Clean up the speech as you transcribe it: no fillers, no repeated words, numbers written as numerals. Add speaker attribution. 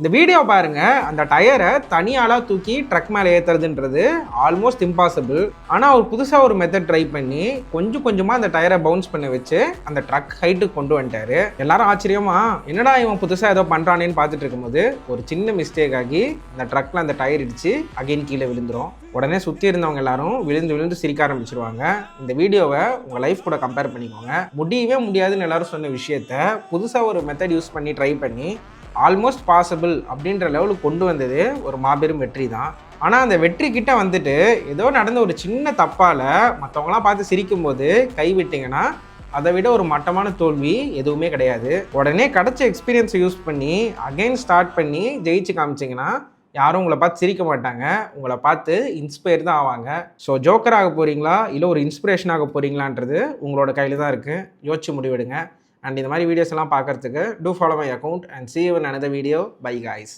Speaker 1: இந்த வீடியோ பாருங்க, அந்த டயரை தனியாளா தூக்கி ட்ரக் மேலே ஏற்றுறதுன்றது ஆல்மோஸ்ட் இம்பாசிபிள். ஆனால் அவர் புதுசாக ஒரு மெத்தட் ட்ரை பண்ணி கொஞ்சம் கொஞ்சமாக அந்த டயரை பவுன்ஸ் பண்ண வச்சு அந்த ட்ரக் ஹைட்டுக்கு கொண்டு வந்துட்டாரு. எல்லாரும் ஆச்சரியமா என்னடா இவன் புதுசாக ஏதோ பண்ணுறானேன்னு பார்த்துட்டு இருக்கும்போது ஒரு சின்ன மிஸ்டேக் ஆகி அந்த ட்ரக்கில் அந்த டயர் இடிச்சு அகைன் கீழே விழுந்துரும். உடனே சுற்றி இருந்தவங்க எல்லாரும் விழுந்து விழுந்து சிரிக்க ஆரம்பிச்சிருவாங்க. இந்த வீடியோவை உங்கள் லைஃப் கூட கம்பேர் பண்ணிக்கோங்க. முடியவே முடியாதுன்னு எல்லாரும் சொன்ன விஷயத்த புதுசாக ஒரு மெத்தட் யூஸ் பண்ணி ட்ரை பண்ணி ஆல்மோஸ்ட் பாசிபிள் அப்படின்ற லெவலுக்கு கொண்டு வந்தது ஒரு மாபெரும் வெற்றி தான். ஆனால் அந்த வெற்றி கிட்ட வந்துட்டு ஏதோ நடந்த ஒரு சின்ன தப்பால் மற்றவங்களாம் பார்த்து சிரிக்கும் போது கைவிட்டிங்கன்னா அதை விட ஒரு மட்டமான தோல்வி எதுவுமே கிடையாது. உடனே கிடைச்ச எக்ஸ்பீரியன்ஸை யூஸ் பண்ணி அகைன் ஸ்டார்ட் பண்ணி ஜெயிச்சு காமிச்சிங்கன்னா யாரும் உங்களை பார்த்து சிரிக்க மாட்டாங்க, உங்களை பார்த்து இன்ஸ்பயர் தான் ஆவாங்க. ஸோ ஜோக்கர் ஆக போகிறீங்களா இல்லை ஒரு இன்ஸ்பிரேஷன் ஆக போகிறீங்களான்றது உங்களோட கையில் தான் இருக்குது. யோசிச்சு முடிவெடுங்க. அண்ட் இந்த மாதிரி வீடியோஸ் எல்லாம் பார்க்கறதுக்கு do follow my account and see you in another video. Bye guys.